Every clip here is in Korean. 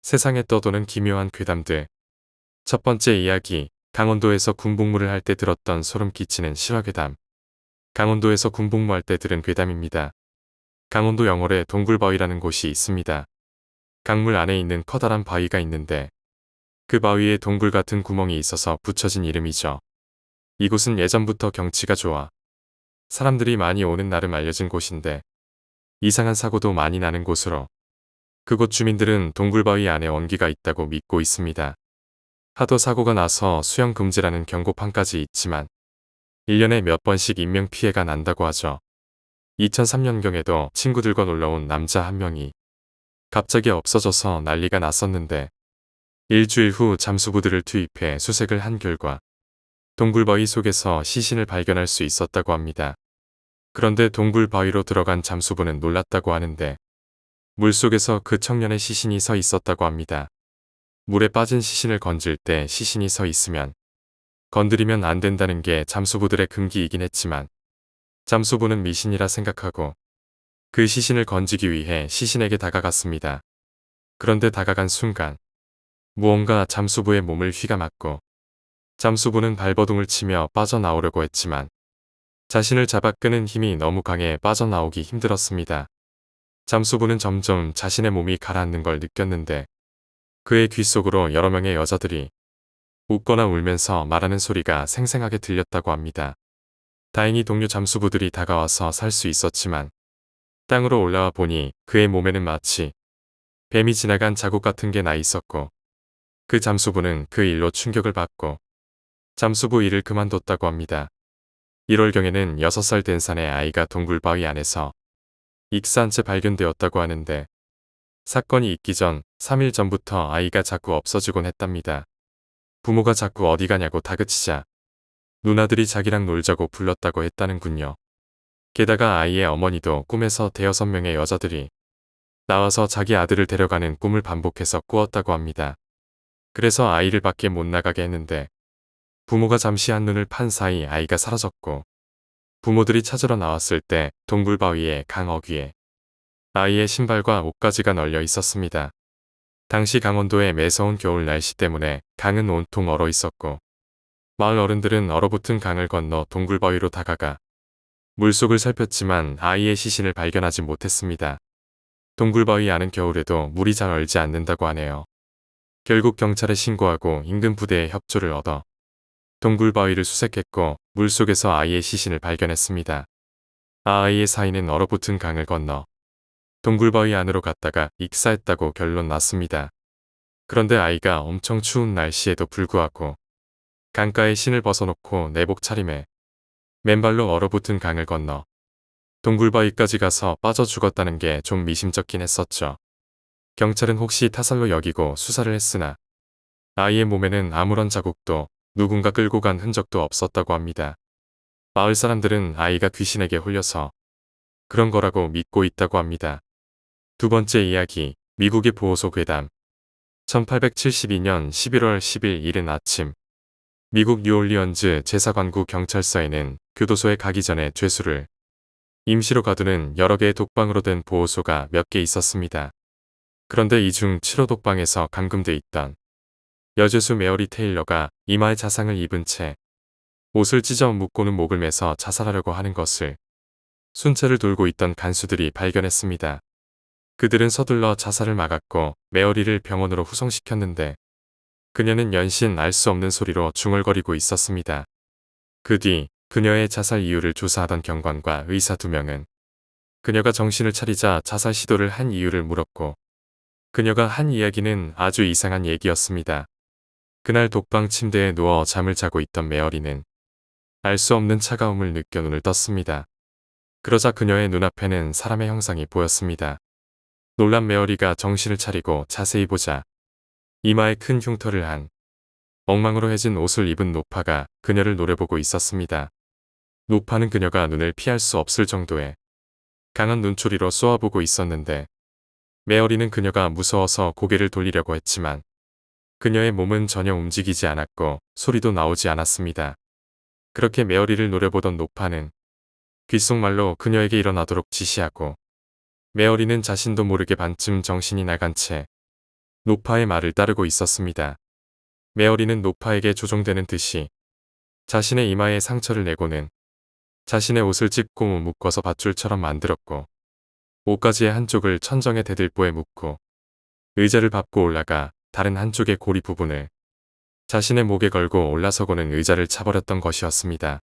세상에 떠도는 기묘한 괴담들. 첫 번째 이야기, 강원도에서 군복무를 할 때 들었던 소름 끼치는 실화괴담. 강원도에서 군복무할 때 들은 괴담입니다. 강원도 영월에 동굴바위라는 곳이 있습니다. 강물 안에 있는 커다란 바위가 있는데 그 바위에 동굴 같은 구멍이 있어서 붙여진 이름이죠. 이곳은 예전부터 경치가 좋아 사람들이 많이 오는 나름 알려진 곳인데 이상한 사고도 많이 나는 곳으로 그곳 주민들은 동굴바위 안에 원기가 있다고 믿고 있습니다. 하도 사고가 나서 수영 금지라는 경고판까지 있지만 1년에 몇 번씩 인명피해가 난다고 하죠. 2003년경에도 친구들과 놀러온 남자 한 명이 갑자기 없어져서 난리가 났었는데 일주일 후 잠수부들을 투입해 수색을 한 결과 동굴바위 속에서 시신을 발견할 수 있었다고 합니다. 그런데 동굴바위로 들어간 잠수부는 놀랐다고 하는데 물속에서 그 청년의 시신이 서 있었다고 합니다. 물에 빠진 시신을 건질 때 시신이 서 있으면 건드리면 안 된다는 게 잠수부들의 금기이긴 했지만 잠수부는 미신이라 생각하고 그 시신을 건지기 위해 시신에게 다가갔습니다. 그런데 다가간 순간 무언가 잠수부의 몸을 휘감았고 잠수부는 발버둥을 치며 빠져나오려고 했지만 자신을 잡아 끄는 힘이 너무 강해 빠져나오기 힘들었습니다. 잠수부는 점점 자신의 몸이 가라앉는 걸 느꼈는데 그의 귀 속으로 여러 명의 여자들이 웃거나 울면서 말하는 소리가 생생하게 들렸다고 합니다. 다행히 동료 잠수부들이 다가와서 살 수 있었지만 땅으로 올라와 보니 그의 몸에는 마치 뱀이 지나간 자국 같은 게 나 있었고 그 잠수부는 그 일로 충격을 받고 잠수부 일을 그만뒀다고 합니다. 1월경에는 6살 된 산의 아이가 동굴바위 안에서 익사한 채 발견되었다고 하는데 사건이 있기 전 3일 전부터 아이가 자꾸 없어지곤 했답니다. 부모가 자꾸 어디 가냐고 다그치자 누나들이 자기랑 놀자고 불렀다고 했다는군요. 게다가 아이의 어머니도 꿈에서 5명의 여자들이 나와서 자기 아들을 데려가는 꿈을 반복해서 꾸었다고 합니다. 그래서 아이를 밖에 못 나가게 했는데 부모가 잠시 한눈을 판 사이 아이가 사라졌고 부모들이 찾으러 나왔을 때 동굴바위의 강 어귀에 아이의 신발과 옷가지가 널려 있었습니다. 당시 강원도의 매서운 겨울 날씨 때문에 강은 온통 얼어 있었고 마을 어른들은 얼어붙은 강을 건너 동굴바위로 다가가 물속을 살폈지만 아이의 시신을 발견하지 못했습니다. 동굴바위 안은 겨울에도 물이 잘 얼지 않는다고 하네요. 결국 경찰에 신고하고 인근 부대의 협조를 얻어 동굴바위를 수색했고 물속에서 아이의 시신을 발견했습니다. 아이의 사인은 얼어붙은 강을 건너 동굴바위 안으로 갔다가 익사했다고 결론 났습니다. 그런데 아이가 엄청 추운 날씨에도 불구하고 강가에 신을 벗어놓고 내복 차림에 맨발로 얼어붙은 강을 건너 동굴바위까지 가서 빠져 죽었다는 게 좀 미심쩍긴 했었죠. 경찰은 혹시 타살로 여기고 수사를 했으나 아이의 몸에는 아무런 자국도 누군가 끌고 간 흔적도 없었다고 합니다. 마을 사람들은 아이가 귀신에게 홀려서 그런 거라고 믿고 있다고 합니다. 두 번째 이야기, 미국의 보호소 괴담. 1872년 11월 10일 이른 아침, 미국 뉴올리언즈 제사관구 경찰서에는 교도소에 가기 전에 죄수를 임시로 가두는 여러 개의 독방으로 된 보호소가 몇 개 있었습니다. 그런데 이 중 7호 독방에서 감금돼 있던 여죄수 메어리 테일러가 이마에 자상을 입은 채 옷을 찢어 묶고는 목을 매서 자살하려고 하는 것을 순찰을 돌고 있던 간수들이 발견했습니다. 그들은 서둘러 자살을 막았고 메어리를 병원으로 후송시켰는데 그녀는 연신 알 수 없는 소리로 중얼거리고 있었습니다. 그 뒤 그녀의 자살 이유를 조사하던 경관과 의사 2명은 그녀가 정신을 차리자 자살 시도를 한 이유를 물었고 그녀가 한 이야기는 아주 이상한 얘기였습니다. 그날 독방 침대에 누워 잠을 자고 있던 메어리는 알 수 없는 차가움을 느껴 눈을 떴습니다. 그러자 그녀의 눈앞에는 사람의 형상이 보였습니다. 놀란 메어리가 정신을 차리고 자세히 보자 이마에 큰 흉터를 한 엉망으로 해진 옷을 입은 노파가 그녀를 노려보고 있었습니다. 노파는 그녀가 눈을 피할 수 없을 정도의 강한 눈초리로 쏘아보고 있었는데 메어리는 그녀가 무서워서 고개를 돌리려고 했지만 그녀의 몸은 전혀 움직이지 않았고 소리도 나오지 않았습니다. 그렇게 메어리를 노려보던 노파는 귓속말로 그녀에게 일어나도록 지시하고 메어리는 자신도 모르게 반쯤 정신이 나간 채 노파의 말을 따르고 있었습니다. 메어리는 노파에게 조종되는 듯이 자신의 이마에 상처를 내고는 자신의 옷을 찢고 묶어서 밧줄처럼 만들었고 옷가지의 한쪽을 천정의 대들보에 묶고 의자를 밟고 올라가 다른 한쪽의 고리 부분을 자신의 목에 걸고 올라서고는 의자를 차버렸던 것이었습니다.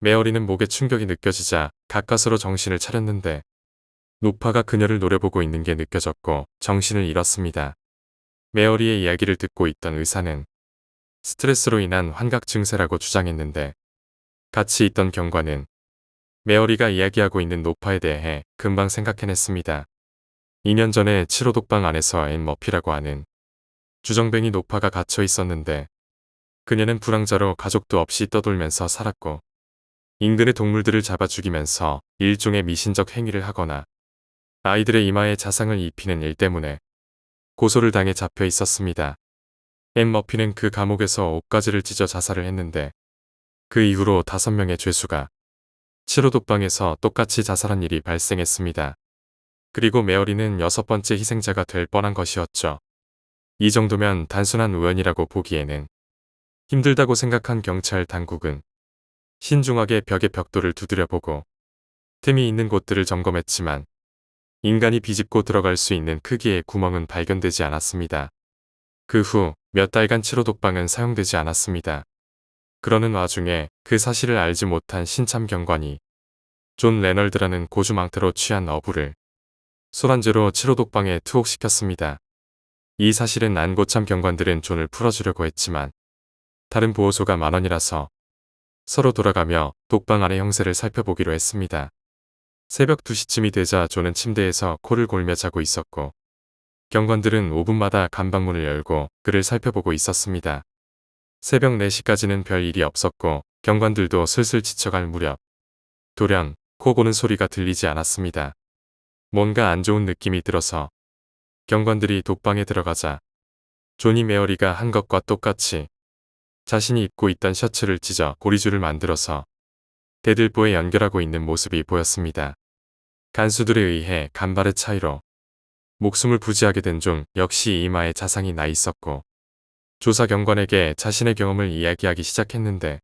메어리는 목에 충격이 느껴지자 가까스로 정신을 차렸는데 노파가 그녀를 노려보고 있는 게 느껴졌고 정신을 잃었습니다. 메어리의 이야기를 듣고 있던 의사는 스트레스로 인한 환각 증세라고 주장했는데 같이 있던 경관은 메어리가 이야기하고 있는 노파에 대해 금방 생각해냈습니다. 2년 전에 7호 독방 안에서 앤 머피라고 하는 주정뱅이 노파가 갇혀 있었는데 그녀는 불황자로 가족도 없이 떠돌면서 살았고 인근의 동물들을 잡아 죽이면서 일종의 미신적 행위를 하거나 아이들의 이마에 자상을 입히는 일 때문에 고소를 당해 잡혀 있었습니다. 앤 머피는 그 감옥에서 옷가지를 찢어 자살을 했는데 그 이후로 5명의 죄수가 7호 독방에서 똑같이 자살한 일이 발생했습니다. 그리고 메어리는 6번째 희생자가 될 뻔한 것이었죠. 이 정도면 단순한 우연이라고 보기에는 힘들다고 생각한 경찰 당국은 신중하게 벽의 벽돌을 두드려보고 틈이 있는 곳들을 점검했지만 인간이 비집고 들어갈 수 있는 크기의 구멍은 발견되지 않았습니다. 그 후 몇 달간 7호 독방은 사용되지 않았습니다. 그러는 와중에 그 사실을 알지 못한 신참 경관이 존 레널드라는 고주망태로 취한 어부를 술안주로 7호 독방에 투옥시켰습니다. 이 사실은 안고참 경관들은 존을 풀어주려고 했지만 다른 보호소가 10,000원이라서 서로 돌아가며 독방 안의 형세를 살펴보기로 했습니다. 새벽 2시쯤이 되자 존은 침대에서 코를 골며 자고 있었고 경관들은 5분마다 간방문을 열고 그를 살펴보고 있었습니다. 새벽 4시까지는 별 일이 없었고 경관들도 슬슬 지쳐갈 무렵 돌연 코 고는 소리가 들리지 않았습니다. 뭔가 안 좋은 느낌이 들어서 경관들이 독방에 들어가자 존이 메어리가 한 것과 똑같이 자신이 입고 있던 셔츠를 찢어 고리줄을 만들어서 대들보에 연결하고 있는 모습이 보였습니다. 간수들에 의해 간발의 차이로 목숨을 부지하게 된 존 역시 이마에 자상이 나 있었고 조사 경관에게 자신의 경험을 이야기하기 시작했는데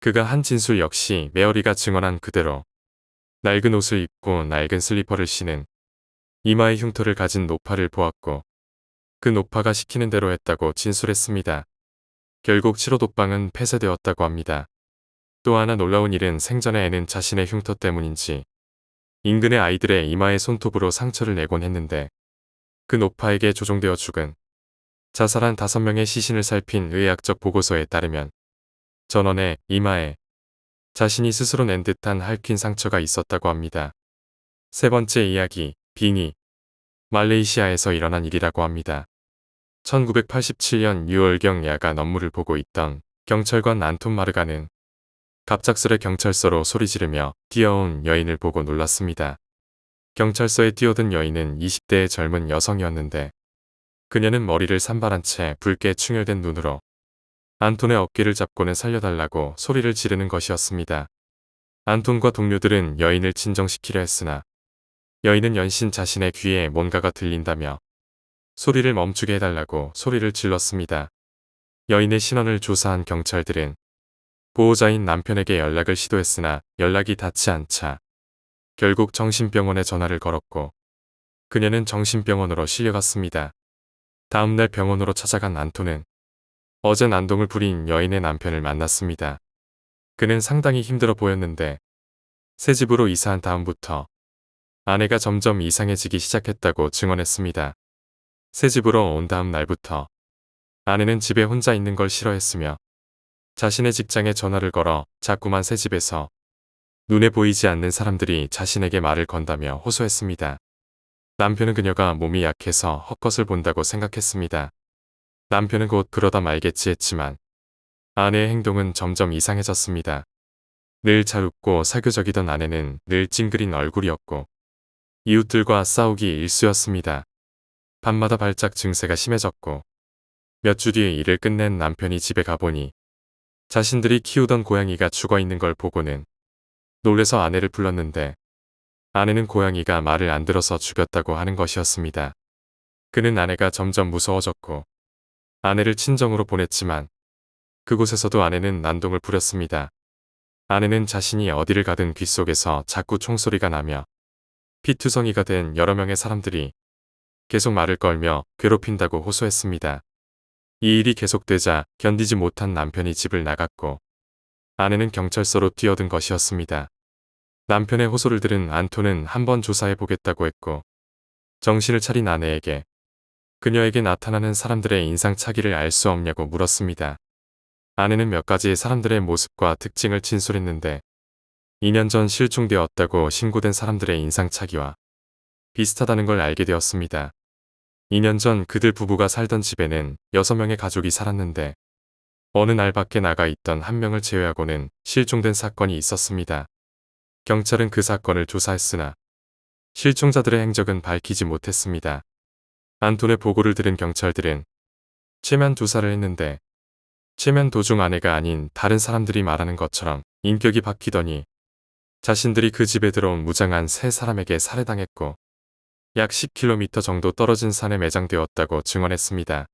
그가 한 진술 역시 메어리가 증언한 그대로 낡은 옷을 입고 낡은 슬리퍼를 신은 이마에 흉터를 가진 노파를 보았고 그 노파가 시키는 대로 했다고 진술했습니다. 결국 7호 독방은 폐쇄되었다고 합니다. 또 하나 놀라운 일은 생전에 애는 자신의 흉터 때문인지 인근의 아이들의 이마에 손톱으로 상처를 내곤 했는데 그 노파에게 조종되어 죽은 자살한 5명의 시신을 살핀 의학적 보고서에 따르면 전원의 이마에 자신이 스스로 낸 듯한 핥힌 상처가 있었다고 합니다. 세 번째 이야기, 빙의. 말레이시아에서 일어난 일이라고 합니다. 1987년 6월경 야간 업무를 보고 있던 경찰관 안톤 마르가는 갑작스레 경찰서로 소리 지르며 뛰어온 여인을 보고 놀랐습니다. 경찰서에 뛰어든 여인은 20대의 젊은 여성이었는데 그녀는 머리를 산발한 채 붉게 충혈된 눈으로 안톤의 어깨를 잡고는 살려달라고 소리를 지르는 것이었습니다. 안톤과 동료들은 여인을 진정시키려 했으나 여인은 연신 자신의 귀에 뭔가가 들린다며 소리를 멈추게 해달라고 소리를 질렀습니다. 여인의 신원을 조사한 경찰들은 보호자인 남편에게 연락을 시도했으나 연락이 닿지 않자 결국 정신병원에 전화를 걸었고 그녀는 정신병원으로 실려갔습니다. 다음날 병원으로 찾아간 안톤은 어제 난동을 부린 여인의 남편을 만났습니다. 그는 상당히 힘들어 보였는데 새 집으로 이사한 다음부터 아내가 점점 이상해지기 시작했다고 증언했습니다. 새 집으로 온 다음 날부터 아내는 집에 혼자 있는 걸 싫어했으며 자신의 직장에 전화를 걸어 자꾸만 새 집에서 눈에 보이지 않는 사람들이 자신에게 말을 건다며 호소했습니다. 남편은 그녀가 몸이 약해서 헛것을 본다고 생각했습니다. 남편은 곧 그러다 말겠지 했지만 아내의 행동은 점점 이상해졌습니다. 늘 잘 웃고 사교적이던 아내는 늘 찡그린 얼굴이었고 이웃들과 싸우기 일쑤였습니다. 밤마다 발작 증세가 심해졌고 몇 주 뒤에 일을 끝낸 남편이 집에 가보니 자신들이 키우던 고양이가 죽어있는 걸 보고는 놀래서 아내를 불렀는데 아내는 고양이가 말을 안 들어서 죽였다고 하는 것이었습니다. 그는 아내가 점점 무서워졌고 아내를 친정으로 보냈지만 그곳에서도 아내는 난동을 부렸습니다. 아내는 자신이 어디를 가든 귓속에서 자꾸 총소리가 나며 피투성이가 된 여러 명의 사람들이 계속 말을 걸며 괴롭힌다고 호소했습니다. 이 일이 계속되자 견디지 못한 남편이 집을 나갔고 아내는 경찰서로 뛰어든 것이었습니다. 남편의 호소를 들은 안토는 한번 조사해 보겠다고 했고 정신을 차린 아내에게 그녀에게 나타나는 사람들의 인상차기를 알 수 없냐고 물었습니다. 아내는 몇 가지의 사람들의 모습과 특징을 진술했는데 2년 전 실종되었다고 신고된 사람들의 인상차기와 비슷하다는 걸 알게 되었습니다. 2년 전 그들 부부가 살던 집에는 6명의 가족이 살았는데 어느 날 밖에 나가 있던 한 명을 제외하고는 실종된 사건이 있었습니다. 경찰은 그 사건을 조사했으나 실종자들의 행적은 밝히지 못했습니다. 안톤의 보고를 들은 경찰들은 최면 조사를 했는데 최면 도중 아내가 아닌 다른 사람들이 말하는 것처럼 인격이 바뀌더니 자신들이 그 집에 들어온 무장한 3사람에게 살해당했고 약 10km 정도 떨어진 산에 매장되었다고 증언했습니다.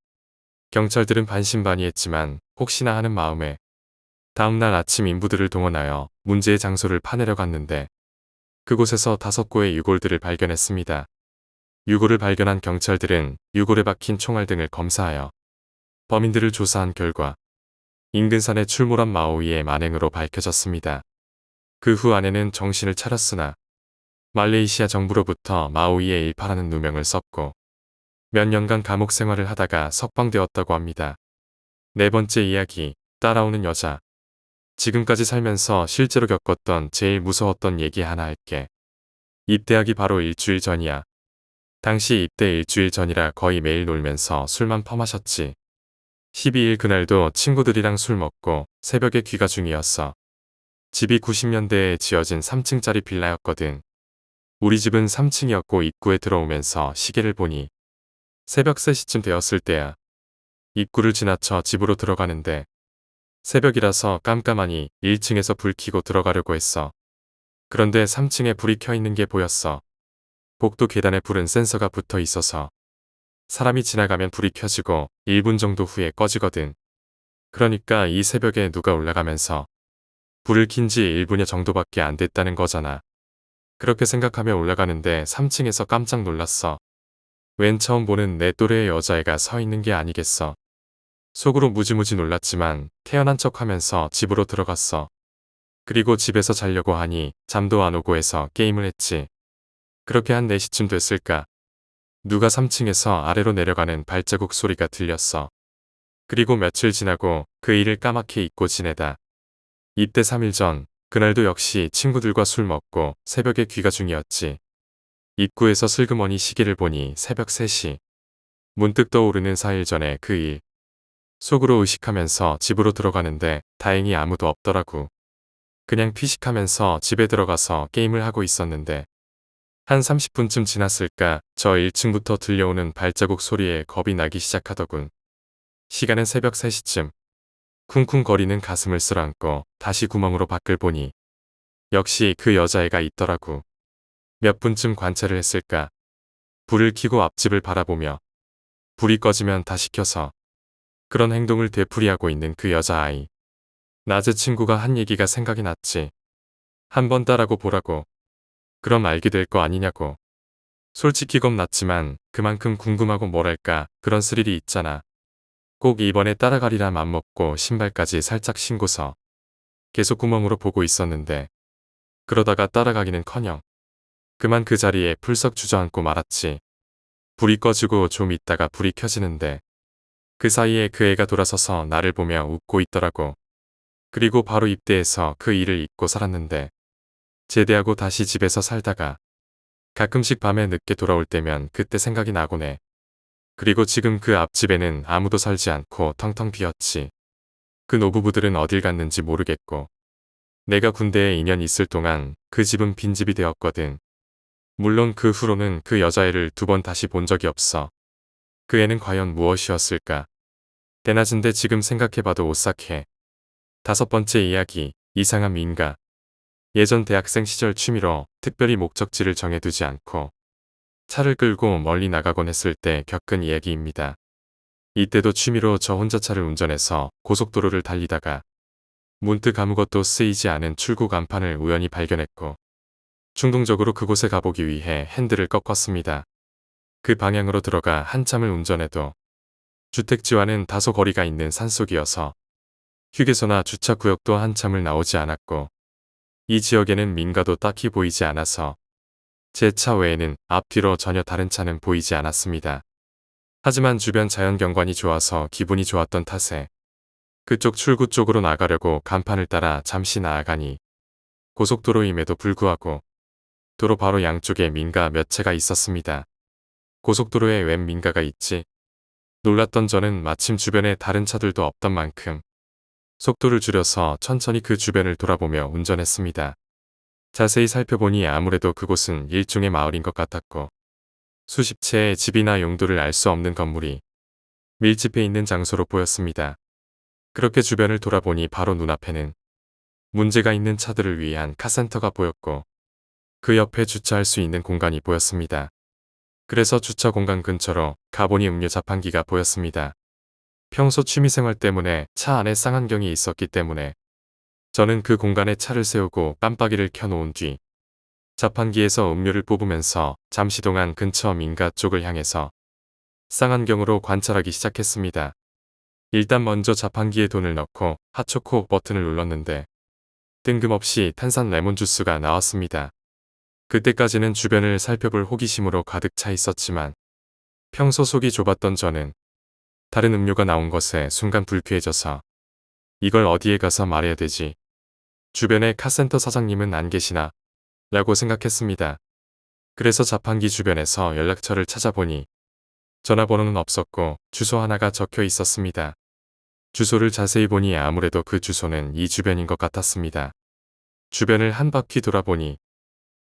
경찰들은 반신반의했지만 혹시나 하는 마음에 다음날 아침 인부들을 동원하여 문제의 장소를 파내려 갔는데 그곳에서 5구의 유골들을 발견했습니다. 유골을 발견한 경찰들은 유골에 박힌 총알 등을 검사하여 범인들을 조사한 결과 인근 산에 출몰한 마오이의 만행으로 밝혀졌습니다. 그 후 아내는 정신을 차렸으나 말레이시아 정부로부터 마오이의 일파라는 누명을 썼고 몇 년간 감옥 생활을 하다가 석방되었다고 합니다. 네 번째 이야기, 따라오는 여자. 지금까지 살면서 실제로 겪었던 제일 무서웠던 얘기 하나 할게. 입대하기 바로 일주일 전이야. 당시 입대 일주일 전이라 거의 매일 놀면서 술만 퍼마셨지. 12일 그날도 친구들이랑 술 먹고 새벽에 귀가 중이었어. 집이 90년대에 지어진 3층짜리 빌라였거든. 우리 집은 3층이었고 입구에 들어오면서 시계를 보니 새벽 3시쯤 되었을 때야. 입구를 지나쳐 집으로 들어가는데 새벽이라서 깜깜하니 1층에서 불 켜고 들어가려고 했어. 그런데 3층에 불이 켜 있는 게 보였어. 복도 계단에 불은 센서가 붙어 있어서 사람이 지나가면 불이 켜지고 1분 정도 후에 꺼지거든. 그러니까 이 새벽에 누가 올라가면서 불을 킨 지 1분여 정도밖에 안 됐다는 거잖아. 그렇게 생각하며 올라가는데 3층에서 깜짝 놀랐어. 웬 처음 보는 내 또래의 여자애가 서 있는 게 아니겠어. 속으로 무지무지 놀랐지만 태어난 척하면서 집으로 들어갔어. 그리고 집에서 자려고 하니 잠도 안 오고 해서 게임을 했지. 그렇게 한 4시쯤 됐을까. 누가 3층에서 아래로 내려가는 발자국 소리가 들렸어. 그리고 며칠 지나고 그 일을 까맣게 잊고 지내다. 입대 3일 전, 그날도 역시 친구들과 술 먹고 새벽에 귀가 중이었지. 입구에서 슬그머니 시계를 보니 새벽 3시. 문득 떠오르는 4일 전에 그 일. 속으로 의식하면서 집으로 들어가는데 다행히 아무도 없더라고. 그냥 피식하면서 집에 들어가서 게임을 하고 있었는데 한 30분쯤 지났을까 저 1층부터 들려오는 발자국 소리에 겁이 나기 시작하더군. 시간은 새벽 3시쯤. 쿵쿵거리는 가슴을 쓸어안고 다시 구멍으로 밖을 보니 역시 그 여자애가 있더라고. 몇 분쯤 관찰을 했을까. 불을 켜고 앞집을 바라보며 불이 꺼지면 다시 켜서 그런 행동을 되풀이하고 있는 그 여자아이. 낮에 친구가 한 얘기가 생각이 났지. 한번 따라고 보라고. 그럼 알게 될 거 아니냐고. 솔직히 겁났지만 그만큼 궁금하고 뭐랄까 그런 스릴이 있잖아. 꼭 이번에 따라가리라 맘먹고 신발까지 살짝 신고서 계속 구멍으로 보고 있었는데 그러다가 따라가기는커녕 그만 그 자리에 풀썩 주저앉고 말았지. 불이 꺼지고 좀 있다가 불이 켜지는데 그 사이에 그 애가 돌아서서 나를 보며 웃고 있더라고. 그리고 바로 입대해서 그 일을 잊고 살았는데 제대하고 다시 집에서 살다가 가끔씩 밤에 늦게 돌아올 때면 그때 생각이 나곤 해. 그리고 지금 그 앞집에는 아무도 살지 않고 텅텅 비었지. 그 노부부들은 어딜 갔는지 모르겠고 내가 군대에 2년 있을 동안 그 집은 빈집이 되었거든. 물론 그 후로는 그 여자애를 2번 다시 본 적이 없어. 그 애는 과연 무엇이었을까? 대낮인데 지금 생각해봐도 오싹해. 5번째 이야기, 이상한 민가. 예전 대학생 시절 취미로 특별히 목적지를 정해두지 않고 차를 끌고 멀리 나가곤 했을 때 겪은 이야기입니다. 이때도 취미로 저 혼자 차를 운전해서 고속도로를 달리다가 문득 아무것도 쓰이지 않은 출구 간판을 우연히 발견했고 충동적으로 그곳에 가보기 위해 핸들을 꺾었습니다. 그 방향으로 들어가 한참을 운전해도 주택지와는 다소 거리가 있는 산속이어서 휴게소나 주차 구역도 한참을 나오지 않았고 이 지역에는 민가도 딱히 보이지 않아서 제 차 외에는 앞뒤로 전혀 다른 차는 보이지 않았습니다. 하지만 주변 자연경관이 좋아서 기분이 좋았던 탓에 그쪽 출구 쪽으로 나가려고 간판을 따라 잠시 나아가니 고속도로임에도 불구하고 도로 바로 양쪽에 민가 몇 채가 있었습니다. 고속도로에 웬 민가가 있지? 놀랐던 저는 마침 주변에 다른 차들도 없던 만큼 속도를 줄여서 천천히 그 주변을 돌아보며 운전했습니다. 자세히 살펴보니 아무래도 그곳은 일종의 마을인 것 같았고 수십 채의 집이나 용도를 알 수 없는 건물이 밀집해 있는 장소로 보였습니다. 그렇게 주변을 돌아보니 바로 눈앞에는 문제가 있는 차들을 위한 카센터가 보였고 그 옆에 주차할 수 있는 공간이 보였습니다. 그래서 주차 공간 근처로 가보니 음료 자판기가 보였습니다. 평소 취미생활 때문에 차 안에 쌍안경이 있었기 때문에 저는 그 공간에 차를 세우고 깜빡이를 켜놓은 뒤 자판기에서 음료를 뽑으면서 잠시 동안 근처 민가 쪽을 향해서 쌍안경으로 관찰하기 시작했습니다. 일단 먼저 자판기에 돈을 넣고 핫초코 버튼을 눌렀는데 뜬금없이 탄산 레몬 주스가 나왔습니다. 그때까지는 주변을 살펴볼 호기심으로 가득 차 있었지만 평소 속이 좁았던 저는 다른 음료가 나온 것에 순간 불쾌해져서 이걸 어디에 가서 말해야 되지? 주변에 카센터 사장님은 안 계시나? 라고 생각했습니다. 그래서 자판기 주변에서 연락처를 찾아보니 전화번호는 없었고 주소 하나가 적혀 있었습니다. 주소를 자세히 보니 아무래도 그 주소는 이 주변인 것 같았습니다. 주변을 한 바퀴 돌아보니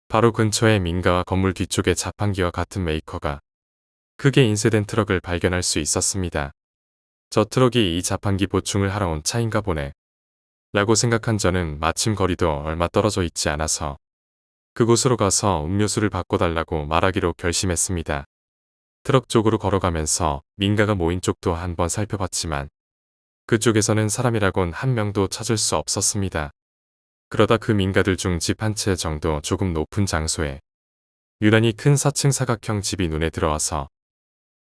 바로 근처에 민가와 건물 뒤쪽에 자판기와 같은 메이커가 크게 인쇄된 트럭을 발견할 수 있었습니다. 저 트럭이 이 자판기 보충을 하러 온 차인가 보네. 라고 생각한 저는 마침 거리도 얼마 떨어져 있지 않아서 그곳으로 가서 음료수를 바꿔달라고 말하기로 결심했습니다. 트럭 쪽으로 걸어가면서 민가가 모인 쪽도 한번 살펴봤지만 그쪽에서는 사람이라곤 한 명도 찾을 수 없었습니다. 그러다 그 민가들 중 집 한 채 정도 조금 높은 장소에 유난히 큰 4층 사각형 집이 눈에 들어와서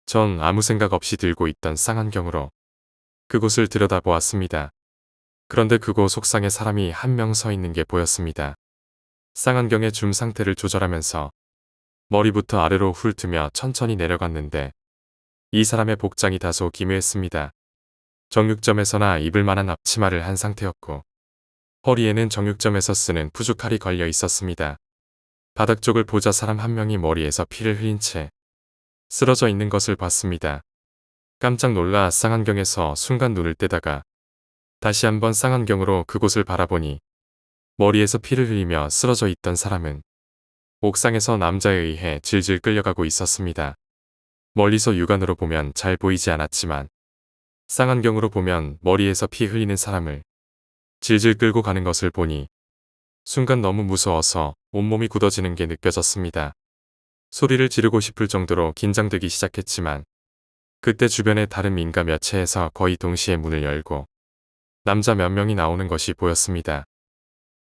전 아무 생각 없이 들고 있던 쌍안경으로 그곳을 들여다보았습니다. 그런데 그곳 옥상에 사람이 한 명 서 있는 게 보였습니다. 쌍안경의 줌 상태를 조절하면서 머리부터 아래로 훑으며 천천히 내려갔는데 이 사람의 복장이 다소 기묘했습니다. 정육점에서나 입을 만한 앞치마를 한 상태였고 허리에는 정육점에서 쓰는 푸주칼이 걸려 있었습니다. 바닥 쪽을 보자 사람 한 명이 머리에서 피를 흘린 채 쓰러져 있는 것을 봤습니다. 깜짝 놀라 쌍안경에서 순간 눈을 떼다가 다시 한번 쌍안경으로 그곳을 바라보니 머리에서 피를 흘리며 쓰러져 있던 사람은 옥상에서 남자에 의해 질질 끌려가고 있었습니다. 멀리서 육안으로 보면 잘 보이지 않았지만 쌍안경으로 보면 머리에서 피 흘리는 사람을 질질 끌고 가는 것을 보니 순간 너무 무서워서 온몸이 굳어지는 게 느껴졌습니다. 소리를 지르고 싶을 정도로 긴장되기 시작했지만 그때 주변에 다른 민가 몇 채에서 거의 동시에 문을 열고 남자 몇 명이 나오는 것이 보였습니다.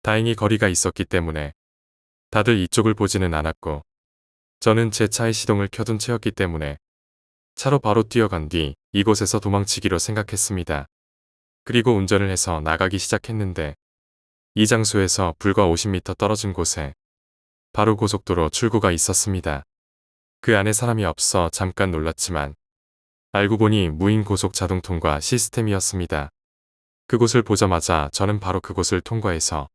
다행히 거리가 있었기 때문에 다들 이쪽을 보지는 않았고 저는 제 차의 시동을 켜둔 채였기 때문에 차로 바로 뛰어간 뒤 이곳에서 도망치기로 생각했습니다. 그리고 운전을 해서 나가기 시작했는데 이 장소에서 불과 50m 떨어진 곳에 바로 고속도로 출구가 있었습니다. 그 안에 사람이 없어 잠깐 놀랐지만 알고 보니 무인 고속 자동 통과 시스템이었습니다. 그곳을 보자마자 저는 바로 그곳을 통과해서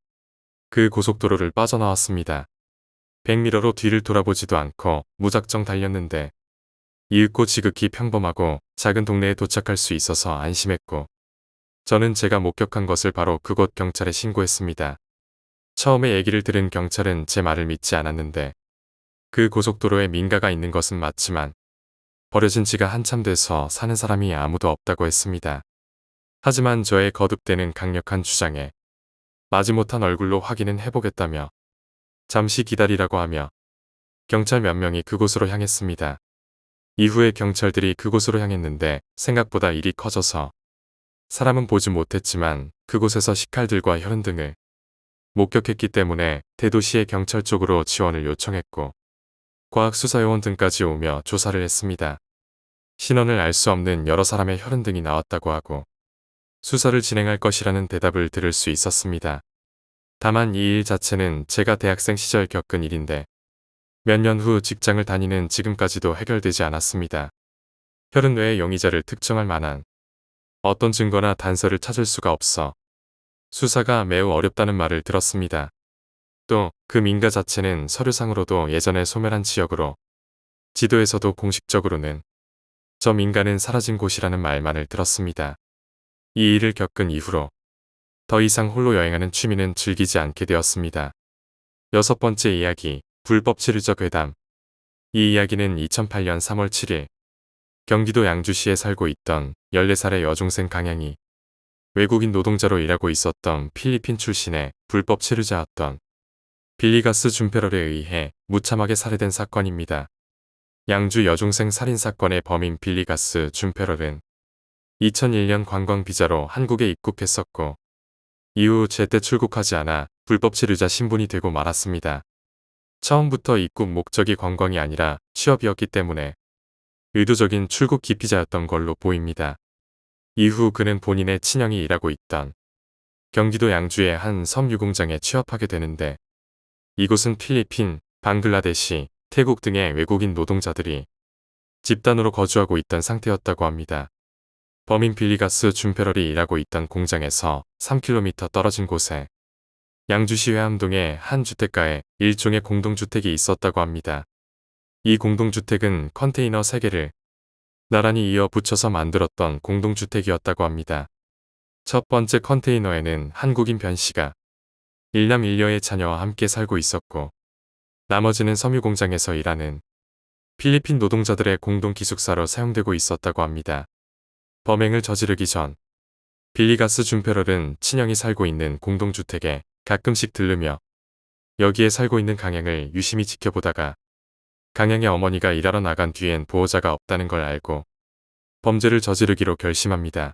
그 고속도로를 빠져나왔습니다. 100m로 뒤를 돌아보지도 않고 무작정 달렸는데 이윽고 지극히 평범하고 작은 동네에 도착할 수 있어서 안심했고 저는 제가 목격한 것을 바로 그곳 경찰에 신고했습니다. 처음에 얘기를 들은 경찰은 제 말을 믿지 않았는데 그 고속도로에 민가가 있는 것은 맞지만 버려진 지가 한참 돼서 사는 사람이 아무도 없다고 했습니다. 하지만 저의 거듭되는 강력한 주장에 마지못한 얼굴로 확인은 해보겠다며 잠시 기다리라고 하며 경찰 몇 명이 그곳으로 향했습니다. 이후에 경찰들이 그곳으로 향했는데 생각보다 일이 커져서 사람은 보지 못했지만 그곳에서 식칼들과 혈흔 등을 목격했기 때문에 대도시의 경찰 쪽으로 지원을 요청했고 과학수사요원 등까지 오며 조사를 했습니다. 신원을 알 수 없는 여러 사람의 혈흔 등이 나왔다고 하고 수사를 진행할 것이라는 대답을 들을 수 있었습니다. 다만 이 일 자체는 제가 대학생 시절 겪은 일인데 몇 년 후 직장을 다니는 지금까지도 해결되지 않았습니다. 혈흔 외의 용의자를 특정할 만한 어떤 증거나 단서를 찾을 수가 없어 수사가 매우 어렵다는 말을 들었습니다. 또 그 민가 자체는 서류상으로도 예전에 소멸한 지역으로 지도에서도 공식적으로는 저 민가는 사라진 곳이라는 말만을 들었습니다. 이 일을 겪은 이후로 더 이상 홀로 여행하는 취미는 즐기지 않게 되었습니다. 여섯 번째 이야기, 불법 치르적 괴담. 이 이야기는 2008년 3월 7일 경기도 양주시에 살고 있던 14살의 여중생 강양이 외국인 노동자로 일하고 있었던 필리핀 출신의 불법 치르자였던 빌리가스 준페럴에 의해 무참하게 살해된 사건입니다. 양주 여중생 살인사건의 범인 빌리가스 준페럴은 2001년 관광비자로 한국에 입국했었고 이후 제때 출국하지 않아 불법 치르자 신분이 되고 말았습니다. 처음부터 입국 목적이 관광이 아니라 취업이었기 때문에 의도적인 출국 기피자였던 걸로 보입니다. 이후 그는 본인의 친형이 일하고 있던 경기도 양주의 한 섬유공장에 취업하게 되는데 이곳은 필리핀, 방글라데시, 태국 등의 외국인 노동자들이 집단으로 거주하고 있던 상태였다고 합니다. 범인 빌리가스 준페럴이 일하고 있던 공장에서 3km 떨어진 곳에 양주시 회암동의 한 주택가에 일종의 공동주택이 있었다고 합니다. 이 공동주택은 컨테이너 3개를 나란히 이어 붙여서 만들었던 공동주택이었다고 합니다. 첫 번째 컨테이너에는 한국인 변 씨가 일남 일녀의 자녀와 함께 살고 있었고 나머지는 섬유공장에서 일하는 필리핀 노동자들의 공동 기숙사로 사용되고 있었다고 합니다. 범행을 저지르기 전 빌리가스 준페럴은 친형이 살고 있는 공동주택에 가끔씩 들르며 여기에 살고 있는 강양을 유심히 지켜보다가 강양의 어머니가 일하러 나간 뒤엔 보호자가 없다는 걸 알고 범죄를 저지르기로 결심합니다.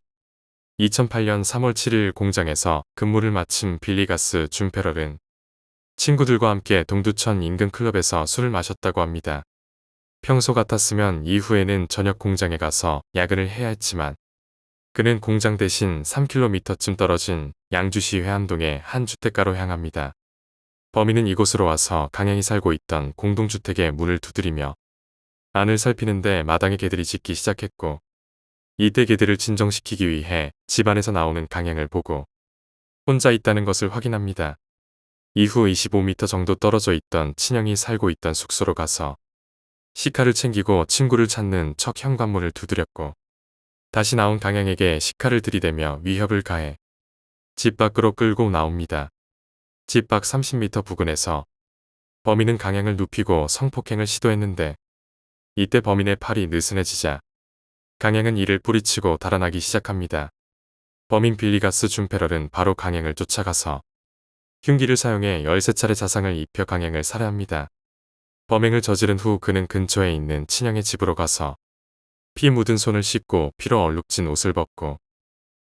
2008년 3월 7일 공장에서 근무를 마친 빌리가스 준페럴은 친구들과 함께 동두천 인근 클럽에서 술을 마셨다고 합니다. 평소 같았으면 이후에는 저녁 공장에 가서 야근을 해야 했지만 그는 공장 대신 3km쯤 떨어진 양주시 회암동의 한 주택가로 향합니다. 범인은 이곳으로 와서 강양이 살고 있던 공동주택의 문을 두드리며 안을 살피는데 마당에 개들이 짖기 시작했고 이때 개들을 진정시키기 위해 집안에서 나오는 강양을 보고 혼자 있다는 것을 확인합니다. 이후 25m 정도 떨어져 있던 친형이 살고 있던 숙소로 가서 시카를 챙기고 친구를 찾는 척 현관문을 두드렸고 다시 나온 강양에게 시카를 들이대며 위협을 가해 집 밖으로 끌고 나옵니다. 집 밖 30m 부근에서 범인은 강양을 눕히고 성폭행을 시도했는데 이때 범인의 팔이 느슨해지자 강양은 이를 뿌리치고 달아나기 시작합니다. 범인 빌리가스 준페럴은 바로 강양을 쫓아가서 흉기를 사용해 13차례 자상을 입혀 강양을 살해합니다. 범행을 저지른 후 그는 근처에 있는 친형의 집으로 가서 피 묻은 손을 씻고 피로 얼룩진 옷을 벗고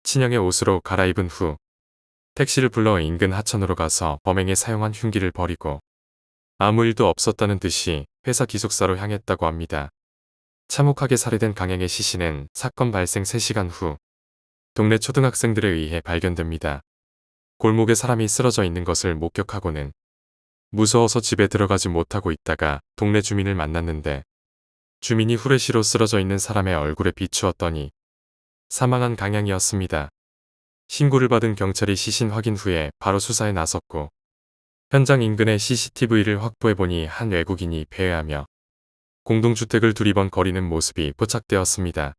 친형의 옷으로 갈아입은 후 택시를 불러 인근 하천으로 가서 범행에 사용한 흉기를 버리고 아무 일도 없었다는 듯이 회사 기숙사로 향했다고 합니다. 참혹하게 살해된 강양의 시신은 사건 발생 3시간 후 동네 초등학생들에 의해 발견됩니다. 골목에 사람이 쓰러져 있는 것을 목격하고는 무서워서 집에 들어가지 못하고 있다가 동네 주민을 만났는데 주민이 후레쉬로 쓰러져 있는 사람의 얼굴에 비추었더니 사망한 강양이었습니다. 신고를 받은 경찰이 시신 확인 후에 바로 수사에 나섰고 현장 인근의 CCTV를 확보해보니 한 외국인이 배회하며 공동주택을 두리번거리는 모습이 포착되었습니다.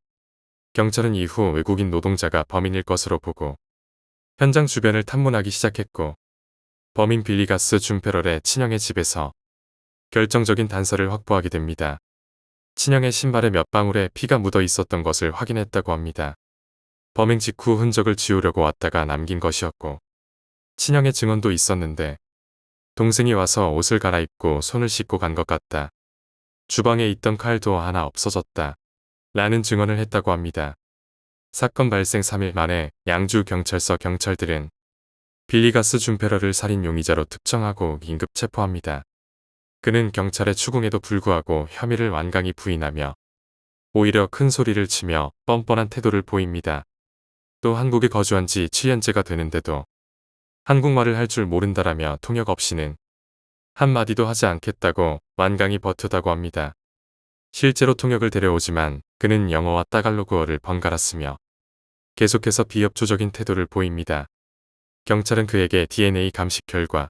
경찰은 이후 외국인 노동자가 범인일 것으로 보고 현장 주변을 탐문하기 시작했고 범인 빌리가스 준페럴의 친형의 집에서 결정적인 단서를 확보하게 됩니다. 친형의 신발에 몇 방울의 피가 묻어 있었던 것을 확인했다고 합니다. 범행 직후 흔적을 지우려고 왔다가 남긴 것이었고 친형의 증언도 있었는데 동생이 와서 옷을 갈아입고 손을 씻고 간 것 같다. 주방에 있던 칼도 하나 없어졌다. 라는 증언을 했다고 합니다. 사건 발생 3일 만에 양주 경찰서 경찰들은 빌리가스 준페러를 살인 용의자로 특정하고 긴급 체포합니다. 그는 경찰의 추궁에도 불구하고 혐의를 완강히 부인하며 오히려 큰 소리를 치며 뻔뻔한 태도를 보입니다. 또 한국에 거주한 지 7년째가 되는데도 한국말을 할 줄 모른다라며 통역 없이는 한마디도 하지 않겠다고 완강히 버텼다고 합니다. 실제로 통역을 데려오지만 그는 영어와 따갈로그어를 번갈아 쓰며 계속해서 비협조적인 태도를 보입니다. 경찰은 그에게 DNA 감식 결과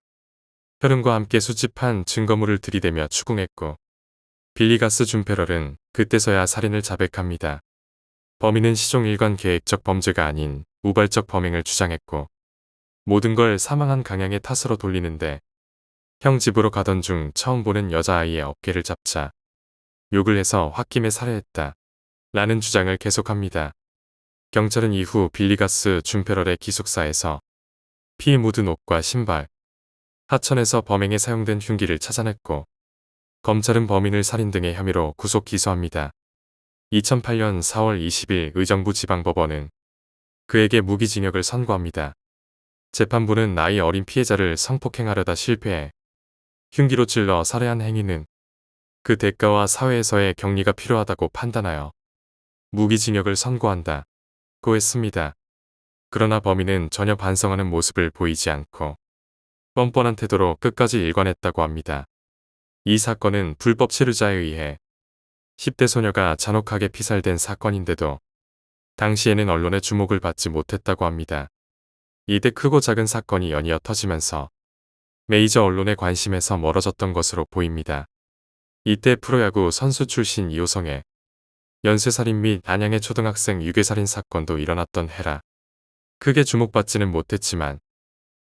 혈흔과 함께 수집한 증거물을 들이대며 추궁했고 빌리가스 준페럴은 그때서야 살인을 자백합니다. 범인은 시종일관 계획적 범죄가 아닌 우발적 범행을 주장했고 모든 걸 사망한 강양의 탓으로 돌리는데 형 집으로 가던 중 처음 보는 여자아이의 어깨를 잡자 욕을 해서 홧김에 살해했다. 라는 주장을 계속합니다. 경찰은 이후 빌리가스 준페럴의 기숙사에서 피 묻은 옷과 신발, 하천에서 범행에 사용된 흉기를 찾아냈고 검찰은 범인을 살인 등의 혐의로 구속 기소합니다. 2008년 4월 20일 의정부 지방법원은 그에게 무기징역을 선고합니다. 재판부는 나이 어린 피해자를 성폭행하려다 실패해 흉기로 찔러 살해한 행위는 그 대가와 사회에서의 격리가 필요하다고 판단하여 무기징역을 선고한다. 고 했습니다. 그러나 범인은 전혀 반성하는 모습을 보이지 않고 뻔뻔한 태도로 끝까지 일관했다고 합니다. 이 사건은 불법 체류자에 의해 10대 소녀가 잔혹하게 피살된 사건인데도 당시에는 언론의 주목을 받지 못했다고 합니다. 이때 크고 작은 사건이 연이어 터지면서 메이저 언론의 관심에서 멀어졌던 것으로 보입니다. 이때 프로야구 선수 출신 이호성의 연쇄살인 및 안양의 초등학생 유괴살인 사건도 일어났던 해라 크게 주목받지는 못했지만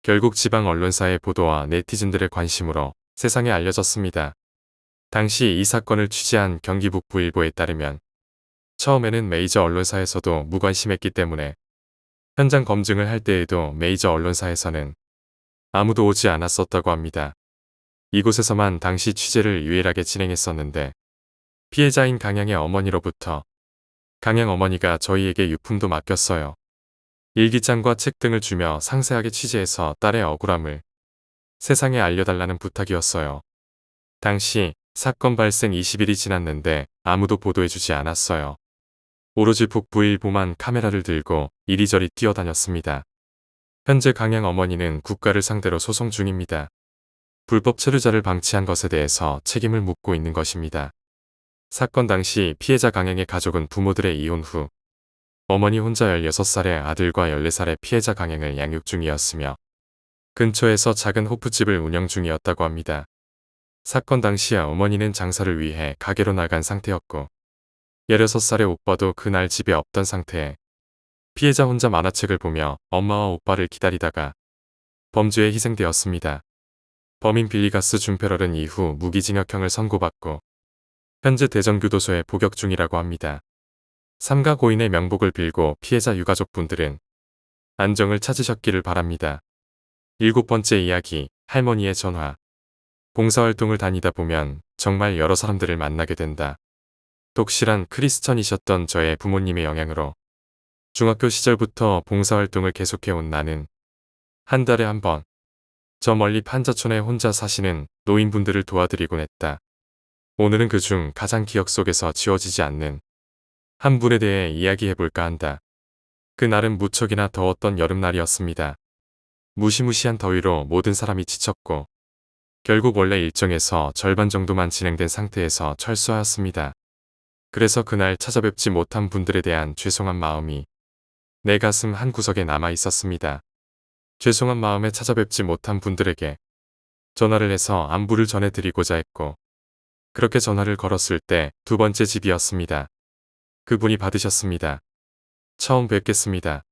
결국 지방 언론사의 보도와 네티즌들의 관심으로 세상에 알려졌습니다. 당시 이 사건을 취재한 경기북부일보에 따르면 처음에는 메이저 언론사에서도 무관심했기 때문에 현장 검증을 할 때에도 메이저 언론사에서는 아무도 오지 않았었다고 합니다. 이곳에서만 당시 취재를 유일하게 진행했었는데 피해자인 강양의 어머니로부터 강양 어머니가 저희에게 유품도 맡겼어요. 일기장과 책 등을 주며 상세하게 취재해서 딸의 억울함을 세상에 알려달라는 부탁이었어요. 당시 사건 발생 20일이 지났는데 아무도 보도해주지 않았어요. 오로지 북부일보만 카메라를 들고 이리저리 뛰어다녔습니다. 현재 강양 어머니는 국가를 상대로 소송 중입니다. 불법 체류자를 방치한 것에 대해서 책임을 묻고 있는 것입니다. 사건 당시 피해자 강양의 가족은 부모들의 이혼 후 어머니 혼자 16살의 아들과 14살의 피해자 강양을 양육 중이었으며 근처에서 작은 호프집을 운영 중이었다고 합니다. 사건 당시 어머니는 장사를 위해 가게로 나간 상태였고 16살의 오빠도 그날 집에 없던 상태에 피해자 혼자 만화책을 보며 엄마와 오빠를 기다리다가 범죄에 희생되었습니다. 범인 빌리가스 준페럴은 이후 무기징역형을 선고받고 현재 대전교도소에 복역 중이라고 합니다. 삼가 고인의 명복을 빌고 피해자 유가족분들은 안정을 찾으셨기를 바랍니다. 7번째 이야기, 할머니의 전화. 봉사활동을 다니다 보면 정말 여러 사람들을 만나게 된다. 독실한 크리스천이셨던 저의 부모님의 영향으로 중학교 시절부터 봉사활동을 계속해온 나는 한 달에 한 번 저 멀리 판자촌에 혼자 사시는 노인분들을 도와드리곤 했다. 오늘은 그중 가장 기억 속에서 지워지지 않는 한 분에 대해 이야기해볼까 한다. 그날은 무척이나 더웠던 여름날이었습니다. 무시무시한 더위로 모든 사람이 지쳤고 결국 원래 일정에서 절반 정도만 진행된 상태에서 철수하였습니다. 그래서 그날 찾아뵙지 못한 분들에 대한 죄송한 마음이 내 가슴 한구석에 남아 있었습니다. 죄송한 마음에 찾아뵙지 못한 분들에게 전화를 해서 안부를 전해드리고자 했고 그렇게 전화를 걸었을 때 2번째 집이었습니다. 그분이 받으셨습니다. 처음 뵙겠습니다.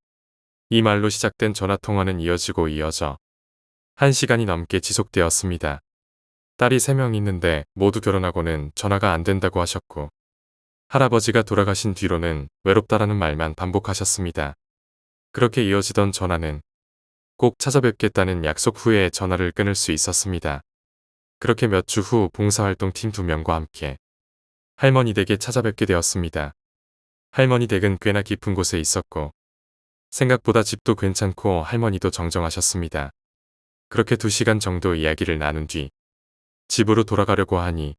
이 말로 시작된 전화통화는 이어지고 이어져 1시간이 넘게 지속되었습니다. 딸이 3명 있는데 모두 결혼하고는 전화가 안 된다고 하셨고 할아버지가 돌아가신 뒤로는 외롭다라는 말만 반복하셨습니다. 그렇게 이어지던 전화는 꼭 찾아뵙겠다는 약속 후에 전화를 끊을 수 있었습니다. 그렇게 몇 주 후 봉사활동팀 2명과 함께 할머니 댁에 찾아뵙게 되었습니다. 할머니 댁은 꽤나 깊은 곳에 있었고 생각보다 집도 괜찮고 할머니도 정정하셨습니다. 그렇게 2시간 정도 이야기를 나눈 뒤 집으로 돌아가려고 하니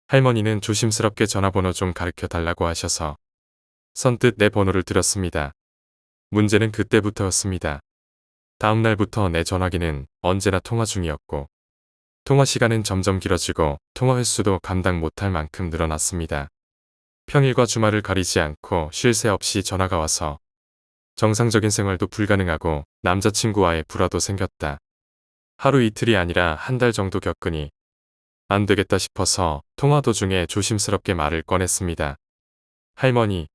할머니는 조심스럽게 전화번호 좀 가르쳐 달라고 하셔서 선뜻 내 번호를 드렸습니다. 문제는 그때부터였습니다. 다음 날부터 내 전화기는 언제나 통화 중이었고 통화 시간은 점점 길어지고 통화 횟수도 감당 못할 만큼 늘어났습니다. 평일과 주말을 가리지 않고 쉴 새 없이 전화가 와서 정상적인 생활도 불가능하고 남자친구와의 불화도 생겼다. 하루 이틀이 아니라 한 달 정도 겪으니 안 되겠다 싶어서 통화 도중에 조심스럽게 말을 꺼냈습니다. 할머니,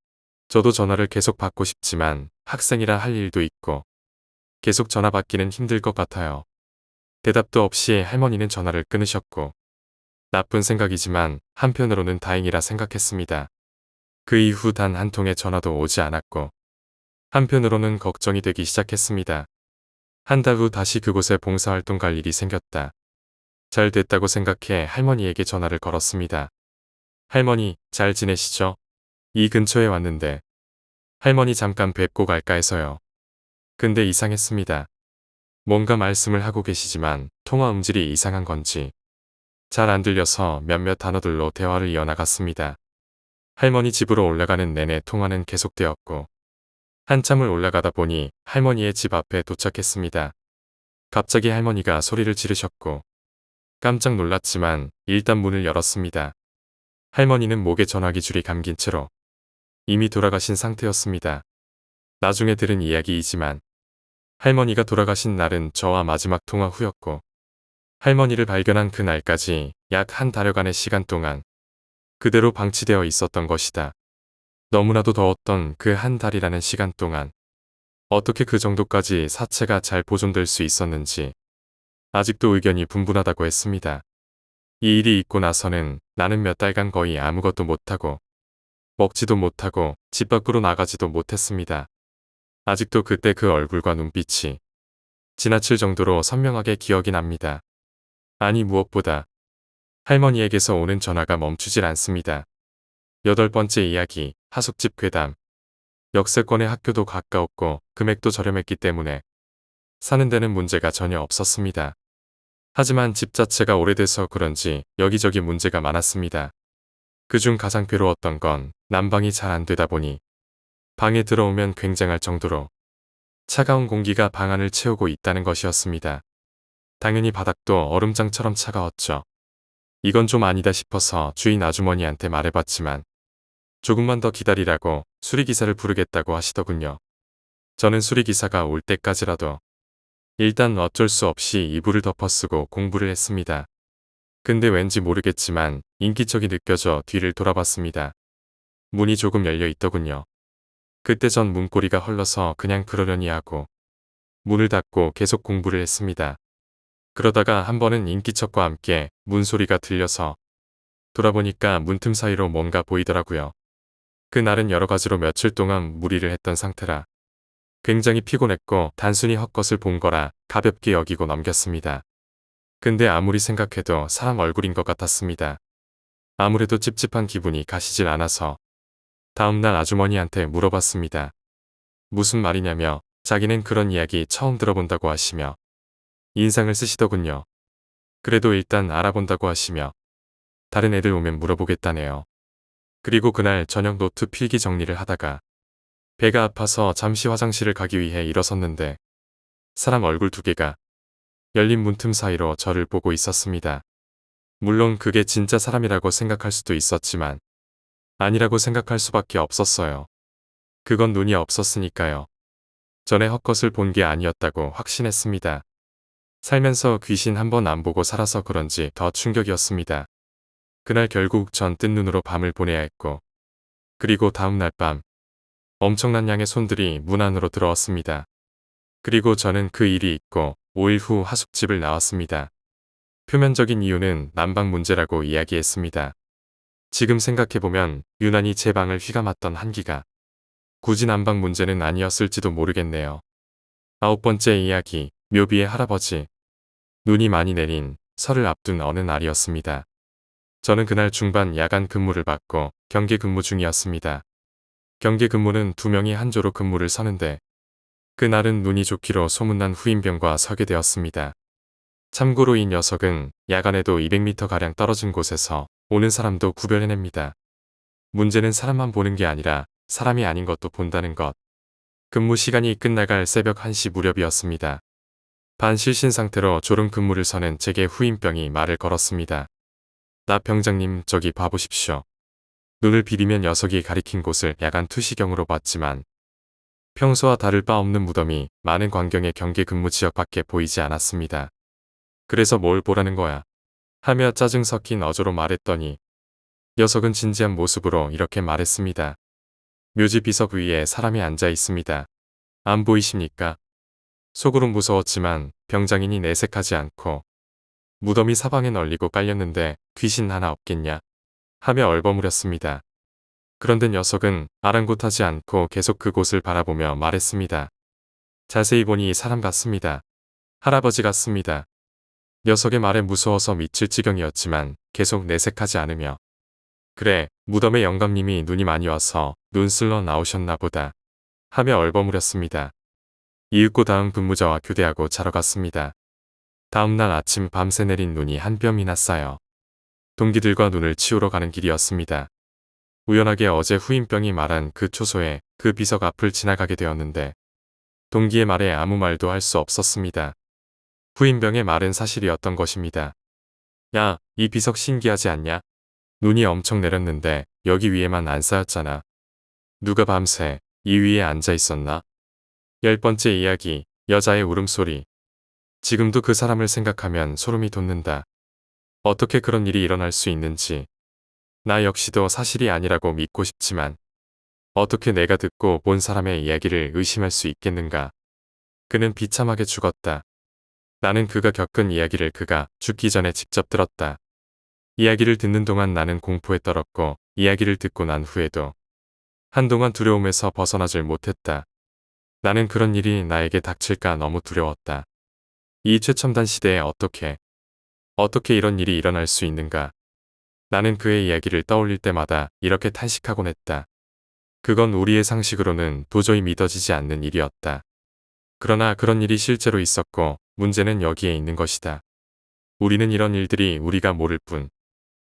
저도 전화를 계속 받고 싶지만 학생이라 할 일도 있고 계속 전화 받기는 힘들 것 같아요. 대답도 없이 할머니는 전화를 끊으셨고 나쁜 생각이지만 한편으로는 다행이라 생각했습니다. 그 이후 단 한 통의 전화도 오지 않았고 한편으로는 걱정이 되기 시작했습니다. 한 달 후 다시 그곳에 봉사활동 갈 일이 생겼다. 잘 됐다고 생각해 할머니에게 전화를 걸었습니다. 할머니, 잘 지내시죠? 이 근처에 왔는데 할머니 잠깐 뵙고 갈까 해서요. 근데 이상했습니다. 뭔가 말씀을 하고 계시지만 통화 음질이 이상한 건지 잘 안 들려서 몇몇 단어들로 대화를 이어나갔습니다. 할머니 집으로 올라가는 내내 통화는 계속되었고 한참을 올라가다 보니 할머니의 집 앞에 도착했습니다. 갑자기 할머니가 소리를 지르셨고 깜짝 놀랐지만 일단 문을 열었습니다. 할머니는 목에 전화기 줄이 감긴 채로 이미 돌아가신 상태였습니다. 나중에 들은 이야기이지만 할머니가 돌아가신 날은 저와 마지막 통화 후였고 할머니를 발견한 그 날까지 약 한 달여간의 시간 동안 그대로 방치되어 있었던 것이다. 너무나도 더웠던 그 한 달이라는 시간 동안 어떻게 그 정도까지 사체가 잘 보존될 수 있었는지 아직도 의견이 분분하다고 했습니다. 이 일이 있고 나서는 나는 몇 달간 거의 아무것도 못하고 먹지도 못하고 집 밖으로 나가지도 못했습니다. 아직도 그때 그 얼굴과 눈빛이 지나칠 정도로 선명하게 기억이 납니다. 아니 무엇보다 할머니에게서 오는 전화가 멈추질 않습니다. 8번째 이야기, 하숙집 괴담. 역세권의 학교도 가까웠고 금액도 저렴했기 때문에 사는 데는 문제가 전혀 없었습니다. 하지만 집 자체가 오래돼서 그런지 여기저기 문제가 많았습니다. 그중 가장 괴로웠던 건 난방이 잘 안 되다 보니 방에 들어오면 굉장할 정도로 차가운 공기가 방 안을 채우고 있다는 것이었습니다. 당연히 바닥도 얼음장처럼 차가웠죠. 이건 좀 아니다 싶어서 주인 아주머니한테 말해봤지만 조금만 더 기다리라고 수리기사를 부르겠다고 하시더군요. 저는 수리기사가 올 때까지라도 일단 어쩔 수 없이 이불을 덮어쓰고 공부를 했습니다. 근데 왠지 모르겠지만 인기척이 느껴져 뒤를 돌아봤습니다. 문이 조금 열려 있더군요. 그때 전 문고리가 헐러서 그냥 그러려니 하고 문을 닫고 계속 공부를 했습니다. 그러다가 한 번은 인기척과 함께 문소리가 들려서 돌아보니까 문틈 사이로 뭔가 보이더라고요. 그날은 여러 가지로 며칠 동안 무리를 했던 상태라 굉장히 피곤했고 단순히 헛것을 본 거라 가볍게 여기고 넘겼습니다. 근데 아무리 생각해도 사람 얼굴인 것 같았습니다. 아무래도 찝찝한 기분이 가시질 않아서 다음날 아주머니한테 물어봤습니다. 무슨 말이냐며 자기는 그런 이야기 처음 들어본다고 하시며 인상을 쓰시더군요. 그래도 일단 알아본다고 하시며 다른 애들 오면 물어보겠다네요. 그리고 그날 저녁 노트 필기 정리를 하다가 배가 아파서 잠시 화장실을 가기 위해 일어섰는데 사람 얼굴 2개가 열린 문틈 사이로 저를 보고 있었습니다. 물론 그게 진짜 사람이라고 생각할 수도 있었지만 아니라고 생각할 수밖에 없었어요. 그건 눈이 없었으니까요. 전에 헛것을 본 게 아니었다고 확신했습니다. 살면서 귀신 한 번 안 보고 살아서 그런지 더 충격이었습니다. 그날 결국 전 뜬 눈으로 밤을 보내야 했고 그리고 다음날 밤 엄청난 양의 손들이 문 안으로 들어왔습니다. 그리고 저는 그 일이 있고 5일 후 하숙집을 나왔습니다. 표면적인 이유는 난방 문제라고 이야기했습니다. 지금 생각해보면 유난히 제 방을 휘감았던 한기가 굳이 난방 문제는 아니었을지도 모르겠네요. 9번째 이야기, 묘비의 할아버지. 눈이 많이 내린 설을 앞둔 어느 날이었습니다. 저는 그날 중반 야간 근무를 받고 경계 근무 중이었습니다. 경계 근무는 2명이 한 조로 근무를 서는데 그날은 눈이 좋기로 소문난 후임병과 서게 되었습니다. 참고로 이 녀석은 야간에도 200m가량 떨어진 곳에서 오는 사람도 구별해냅니다. 문제는 사람만 보는 게 아니라 사람이 아닌 것도 본다는 것. 근무 시간이 끝나갈 새벽 1시 무렵이었습니다. 반실신 상태로 졸음 근무를 서는 제게 후임병이 말을 걸었습니다. 나 병장님 저기 봐보십시오. 눈을 비비면 녀석이 가리킨 곳을 야간 투시경으로 봤지만 평소와 다를 바 없는 무덤이 많은 광경의 경계 근무 지역밖에 보이지 않았습니다. 그래서 뭘 보라는 거야? 하며 짜증 섞인 어조로 말했더니 녀석은 진지한 모습으로 이렇게 말했습니다. 묘지 비석 위에 사람이 앉아 있습니다. 안 보이십니까? 속으로 무서웠지만 병장인이 내색하지 않고 무덤이 사방에 널리고 깔렸는데 귀신 하나 없겠냐? 하며 얼버무렸습니다. 그런데 녀석은 아랑곳하지 않고 계속 그곳을 바라보며 말했습니다. 자세히 보니 사람 같습니다. 할아버지 같습니다. 녀석의 말에 무서워서 미칠 지경이었지만 계속 내색하지 않으며 그래, 무덤의 영감님이 눈이 많이 와서 눈 쓸러 나오셨나 보다. 하며 얼버무렸습니다. 이윽고 다음 근무자와 교대하고 자러 갔습니다. 다음날 아침 밤새 내린 눈이 한 뼘이나 쌓여 동기들과 눈을 치우러 가는 길이었습니다. 우연하게 어제 후임병이 말한 그 초소에 그 비석 앞을 지나가게 되었는데 동기의 말에 아무 말도 할 수 없었습니다. 후임병의 말은 사실이었던 것입니다. 야, 이 비석 신기하지 않냐? 눈이 엄청 내렸는데 여기 위에만 안 쌓였잖아. 누가 밤새 이 위에 앉아 있었나? 10번째 이야기, 여자의 울음소리. 지금도 그 사람을 생각하면 소름이 돋는다. 어떻게 그런 일이 일어날 수 있는지. 나 역시도 사실이 아니라고 믿고 싶지만 어떻게 내가 듣고 본 사람의 이야기를 의심할 수 있겠는가. 그는 비참하게 죽었다. 나는 그가 겪은 이야기를 그가 죽기 전에 직접 들었다. 이야기를 듣는 동안 나는 공포에 떨었고 이야기를 듣고 난 후에도 한동안 두려움에서 벗어나질 못했다. 나는 그런 일이 나에게 닥칠까 너무 두려웠다. 이 최첨단 시대에 어떻게 이런 일이 일어날 수 있는가. 나는 그의 이야기를 떠올릴 때마다 이렇게 탄식하곤 했다. 그건 우리의 상식으로는 도저히 믿어지지 않는 일이었다. 그러나 그런 일이 실제로 있었고 문제는 여기에 있는 것이다. 우리는 이런 일들이 우리가 모를 뿐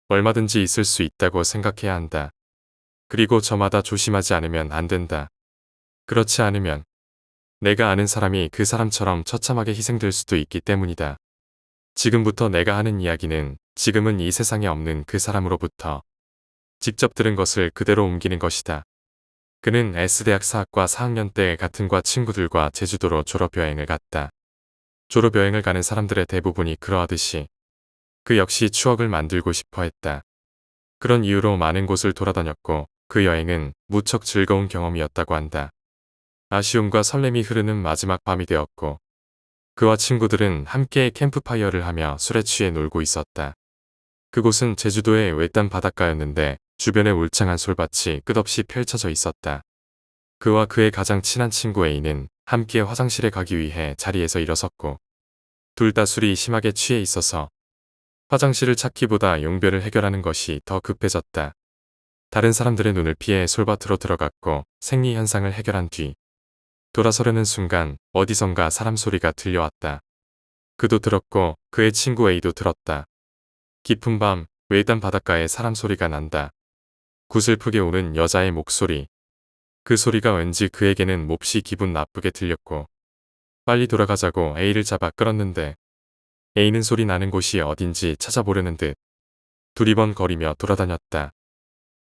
얼마든지 있을 수 있다고 생각해야 한다. 그리고 저마다 조심하지 않으면 안 된다. 그렇지 않으면 내가 아는 사람이 그 사람처럼 처참하게 희생될 수도 있기 때문이다. 지금부터 내가 하는 이야기는 지금은 이 세상에 없는 그 사람으로부터 직접 들은 것을 그대로 옮기는 것이다. 그는 S대학 사학과 4학년 때 같은 과 친구들과 제주도로 졸업여행을 갔다. 졸업여행을 가는 사람들의 대부분이 그러하듯이 그 역시 추억을 만들고 싶어 했다. 그런 이유로 많은 곳을 돌아다녔고 그 여행은 무척 즐거운 경험이었다고 한다. 아쉬움과 설렘이 흐르는 마지막 밤이 되었고 그와 친구들은 함께 캠프파이어를 하며 술에 취해 놀고 있었다. 그곳은 제주도의 외딴 바닷가였는데 주변에 울창한 솔밭이 끝없이 펼쳐져 있었다. 그와 그의 가장 친한 친구 A는 함께 화장실에 가기 위해 자리에서 일어섰고 둘 다 술이 심하게 취해 있어서 화장실을 찾기보다 용별을 해결하는 것이 더 급해졌다. 다른 사람들의 눈을 피해 솔밭으로 들어갔고 생리 현상을 해결한 뒤 돌아서려는 순간 어디선가 사람 소리가 들려왔다. 그도 들었고 그의 친구 A도 들었다. 깊은 밤 외딴 바닷가에 사람 소리가 난다. 구슬프게 우는 여자의 목소리. 그 소리가 왠지 그에게는 몹시 기분 나쁘게 들렸고 빨리 돌아가자고 A를 잡아 끌었는데 A는 소리 나는 곳이 어딘지 찾아보려는 듯 두리번거리며 돌아다녔다.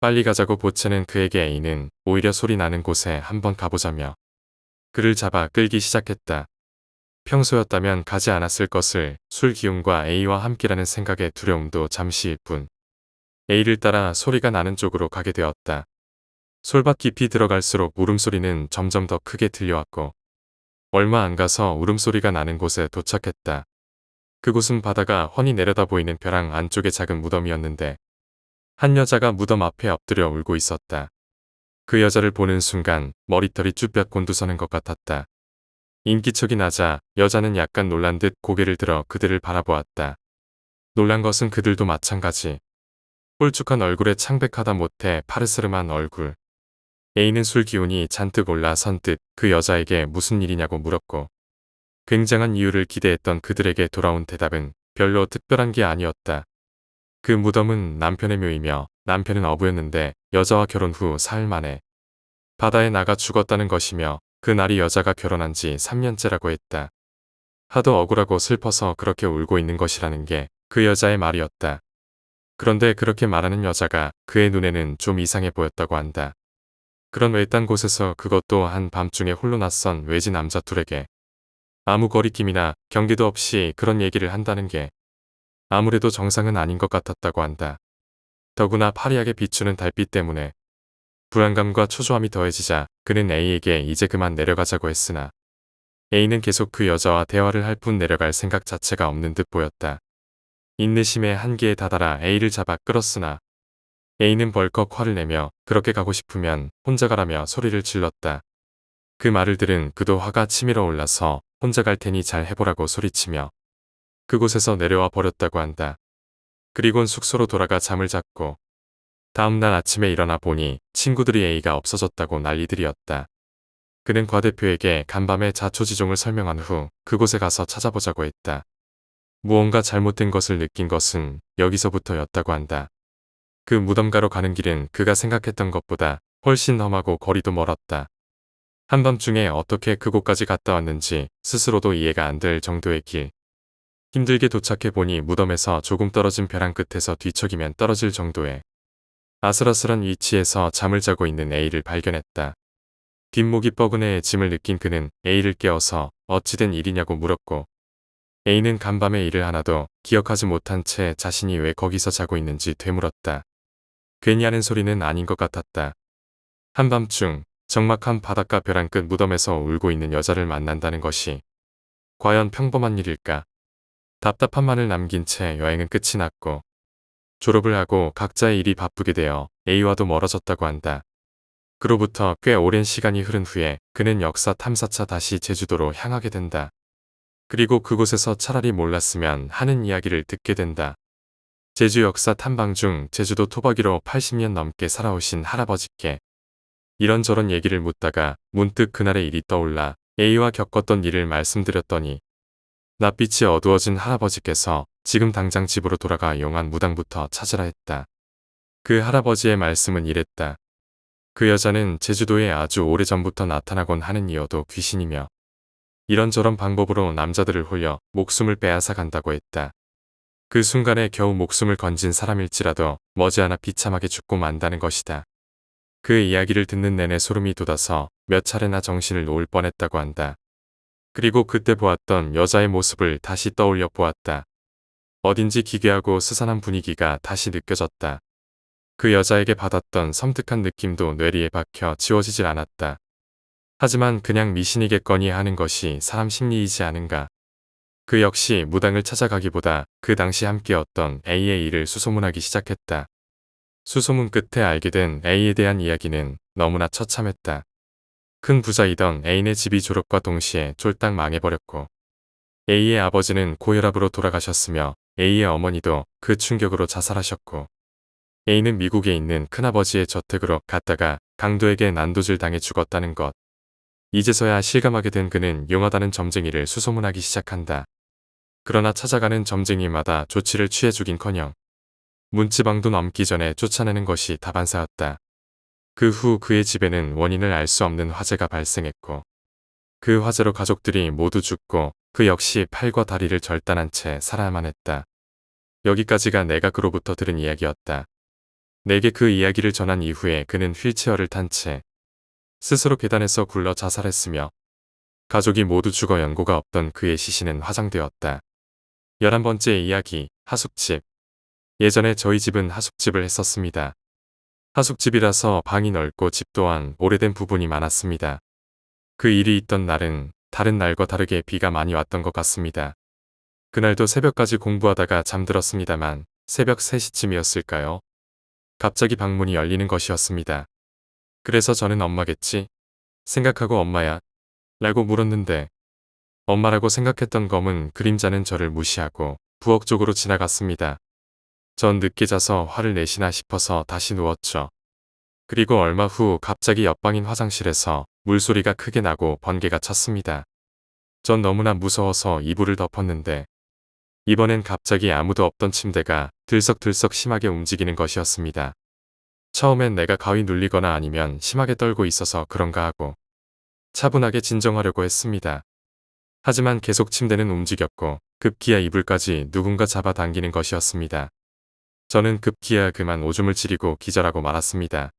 빨리 가자고 보채는 그에게 A는 오히려 소리 나는 곳에 한번 가보자며 그를 잡아 끌기 시작했다. 평소였다면 가지 않았을 것을 술 기운과 A와 함께라는 생각의 두려움도 잠시일 뿐 A를 따라 소리가 나는 쪽으로 가게 되었다. 솔밭 깊이 들어갈수록 울음소리는 점점 더 크게 들려왔고 얼마 안 가서 울음소리가 나는 곳에 도착했다. 그곳은 바다가 훤히 내려다 보이는 벼랑 안쪽의 작은 무덤이었는데 한 여자가 무덤 앞에 엎드려 울고 있었다. 그 여자를 보는 순간 머리털이 쭈뼛 곤두서는 것 같았다. 인기척이 나자 여자는 약간 놀란 듯 고개를 들어 그들을 바라보았다. 놀란 것은 그들도 마찬가지. 홀쭉한 얼굴에 창백하다 못해 파르스름한 얼굴. A는 술 기운이 잔뜩 올라 선뜻 그 여자에게 무슨 일이냐고 물었고 굉장한 이유를 기대했던 그들에게 돌아온 대답은 별로 특별한 게 아니었다. 그 무덤은 남편의 묘이며 남편은 어부였는데 여자와 결혼 후 사흘 만에 바다에 나가 죽었다는 것이며 그날이 여자가 결혼한 지 3년째라고 했다. 하도 억울하고 슬퍼서 그렇게 울고 있는 것이라는 게 그 여자의 말이었다. 그런데 그렇게 말하는 여자가 그의 눈에는 좀 이상해 보였다고 한다. 그런 외딴 곳에서 그것도 한밤중에 홀로 낯선 외지 남자 둘에게 아무 거리낌이나 경계도 없이 그런 얘기를 한다는 게 아무래도 정상은 아닌 것 같았다고 한다. 더구나 파리하게 비추는 달빛 때문에 불안감과 초조함이 더해지자 그는 A에게 이제 그만 내려가자고 했으나 A는 계속 그 여자와 대화를 할 뿐 내려갈 생각 자체가 없는 듯 보였다. 인내심의 한계에 다다라 A를 잡아 끌었으나 A는 벌컥 화를 내며 그렇게 가고 싶으면 혼자 가라며 소리를 질렀다. 그 말을 들은 그도 화가 치밀어 올라서 혼자 갈 테니 잘 해보라고 소리치며 그곳에서 내려와 버렸다고 한다. 그리곤 숙소로 돌아가 잠을 잤고 다음날 아침에 일어나 보니 친구들이 A가 없어졌다고 난리들이었다. 그는 과 대표에게 간밤에 자초지종을 설명한 후 그곳에 가서 찾아보자고 했다. 무언가 잘못된 것을 느낀 것은 여기서부터였다고 한다. 그 무덤가로 가는 길은 그가 생각했던 것보다 훨씬 험하고 거리도 멀었다. 한밤중에 어떻게 그곳까지 갔다 왔는지 스스로도 이해가 안 될 정도의 길. 힘들게 도착해 보니 무덤에서 조금 떨어진 벼랑 끝에서 뒤척이면 떨어질 정도의 아슬아슬한 위치에서 잠을 자고 있는 A를 발견했다. 뒷목이 뻐근해 짐을 느낀 그는 A를 깨워서 어찌된 일이냐고 물었고 A는 간밤에 일을 하나도 기억하지 못한 채 자신이 왜 거기서 자고 있는지 되물었다. 괜히 하는 소리는 아닌 것 같았다. 한밤중 적막한 바닷가 벼랑 끝 무덤에서 울고 있는 여자를 만난다는 것이 과연 평범한 일일까? 답답함만을 남긴 채 여행은 끝이 났고 졸업을 하고 각자의 일이 바쁘게 되어 A와도 멀어졌다고 한다. 그로부터 꽤 오랜 시간이 흐른 후에 그는 역사 탐사차 다시 제주도로 향하게 된다. 그리고 그곳에서 차라리 몰랐으면 하는 이야기를 듣게 된다. 제주 역사 탐방 중 제주도 토박이로 80년 넘게 살아오신 할아버지께 이런저런 얘기를 묻다가 문득 그날의 일이 떠올라 A와 겪었던 일을 말씀드렸더니 낯빛이 어두워진 할아버지께서 지금 당장 집으로 돌아가 용한 무당부터 찾으라 했다. 그 할아버지의 말씀은 이랬다. 그 여자는 제주도에 아주 오래전부터 나타나곤 하는 이어도 귀신이며 이런저런 방법으로 남자들을 홀려 목숨을 빼앗아 간다고 했다. 그 순간에 겨우 목숨을 건진 사람일지라도 머지않아 비참하게 죽고 만다는 것이다. 그 이야기를 듣는 내내 소름이 돋아서 몇 차례나 정신을 놓을 뻔했다고 한다. 그리고 그때 보았던 여자의 모습을 다시 떠올려 보았다. 어딘지 기괴하고 스산한 분위기가 다시 느껴졌다. 그 여자에게 받았던 섬뜩한 느낌도 뇌리에 박혀 지워지질 않았다. 하지만 그냥 미신이겠거니 하는 것이 사람 심리이지 않은가. 그 역시 무당을 찾아가기보다 그 당시 함께였던 A의 일을 수소문하기 시작했다. 수소문 끝에 알게 된 A에 대한 이야기는 너무나 처참했다. 큰 부자이던 A네 집이 졸업과 동시에 쫄딱 망해버렸고 A의 아버지는 고혈압으로 돌아가셨으며 A의 어머니도 그 충격으로 자살하셨고 A는 미국에 있는 큰아버지의 저택으로 갔다가 강도에게 난도질 당해 죽었다는 것. 이제서야 실감하게 된 그는 용하다는 점쟁이를 수소문하기 시작한다. 그러나 찾아가는 점쟁이마다 조치를 취해주긴커녕 문지방도 넘기 전에 쫓아내는 것이 다반사였다. 그 후 그의 집에는 원인을 알 수 없는 화재가 발생했고 그 화재로 가족들이 모두 죽고 그 역시 팔과 다리를 절단한 채 살아야만 했다. 여기까지가 내가 그로부터 들은 이야기였다. 내게 그 이야기를 전한 이후에 그는 휠체어를 탄 채 스스로 계단에서 굴러 자살했으며 가족이 모두 죽어 연고가 없던 그의 시신은 화장되었다. 11번째 이야기, 하숙집. 예전에 저희 집은 하숙집을 했었습니다. 하숙집이라서 방이 넓고 집 또한 오래된 부분이 많았습니다. 그 일이 있던 날은 다른 날과 다르게 비가 많이 왔던 것 같습니다. 그날도 새벽까지 공부하다가 잠들었습니다만 새벽 3시쯤이었을까요? 갑자기 방문이 열리는 것이었습니다. 그래서 저는 엄마겠지? 생각하고 엄마야? 라고 물었는데 엄마라고 생각했던 검은 그림자는 저를 무시하고 부엌 쪽으로 지나갔습니다. 전 늦게 자서 화를 내시나 싶어서 다시 누웠죠. 그리고 얼마 후 갑자기 옆방인 화장실에서 물소리가 크게 나고 번개가 쳤습니다. 전 너무나 무서워서 이불을 덮었는데 이번엔 갑자기 아무도 없던 침대가 들썩들썩 심하게 움직이는 것이었습니다. 처음엔 내가 가위 눌리거나 아니면 심하게 떨고 있어서 그런가 하고 차분하게 진정하려고 했습니다. 하지만 계속 침대는 움직였고 급기야 이불까지 누군가 잡아당기는 것이었습니다. 저는 급기야 그만 오줌을 지리고 기절하고 말았습니다.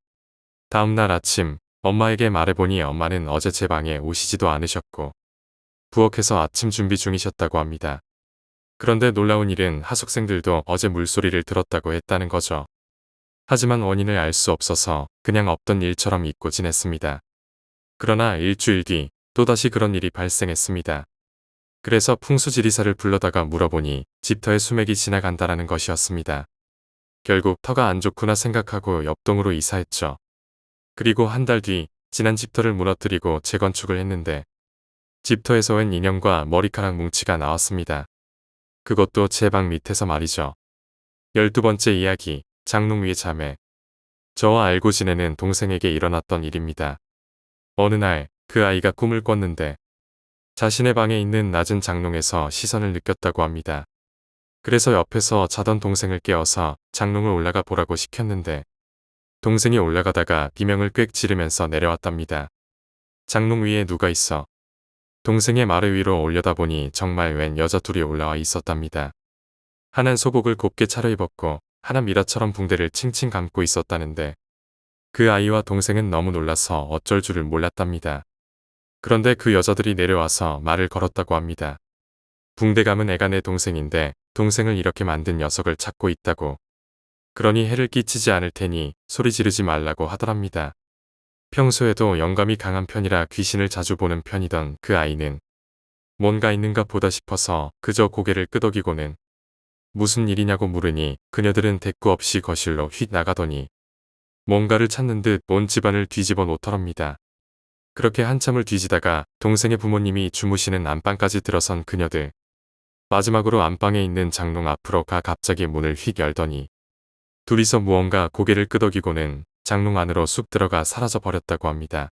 다음날 아침 엄마에게 말해보니 엄마는 어제 제 방에 오시지도 않으셨고 부엌에서 아침 준비 중이셨다고 합니다. 그런데 놀라운 일은 하숙생들도 어제 물소리를 들었다고 했다는 거죠. 하지만 원인을 알 수 없어서 그냥 없던 일처럼 잊고 지냈습니다. 그러나 일주일 뒤 또다시 그런 일이 발생했습니다. 그래서 풍수지리사를 불러다가 물어보니 집터에 수맥이 지나간다라는 것이었습니다. 결국 터가 안 좋구나 생각하고 옆동으로 이사했죠. 그리고 한 달 뒤 지난 집터를 무너뜨리고 재건축을 했는데 집터에서 웬 인형과 머리카락 뭉치가 나왔습니다. 그것도 제 방 밑에서 말이죠. 12번째 이야기, 장롱 위의 자매. 저와 알고 지내는 동생에게 일어났던 일입니다. 어느 날 그 아이가 꿈을 꿨는데 자신의 방에 있는 낮은 장롱에서 시선을 느꼈다고 합니다. 그래서 옆에서 자던 동생을 깨워서 장롱을 올라가 보라고 시켰는데 동생이 올라가다가 비명을 꽥 지르면서 내려왔답니다. 장롱 위에 누가 있어? 동생의 말을 위로 올려다보니 정말 웬 여자 둘이 올라와 있었답니다. 하나는 속옷을 곱게 차려입었고 하나 미라처럼 붕대를 칭칭 감고 있었다는데 그 아이와 동생은 너무 놀라서 어쩔 줄을 몰랐답니다. 그런데 그 여자들이 내려와서 말을 걸었다고 합니다. 붕대 감은 애가 내 동생인데 동생을 이렇게 만든 녀석을 찾고 있다고. 그러니 해를 끼치지 않을 테니 소리 지르지 말라고 하더랍니다. 평소에도 영감이 강한 편이라 귀신을 자주 보는 편이던 그 아이는 뭔가 있는가 보다 싶어서 그저 고개를 끄덕이고는 무슨 일이냐고 물으니 그녀들은 대꾸 없이 거실로 휙 나가더니 뭔가를 찾는 듯 온 집안을 뒤집어 놓더랍니다. 그렇게 한참을 뒤지다가 동생의 부모님이 주무시는 안방까지 들어선 그녀들. 마지막으로 안방에 있는 장롱 앞으로 가 갑자기 문을 휙 열더니 둘이서 무언가 고개를 끄덕이고는 장롱 안으로 쑥 들어가 사라져 버렸다고 합니다.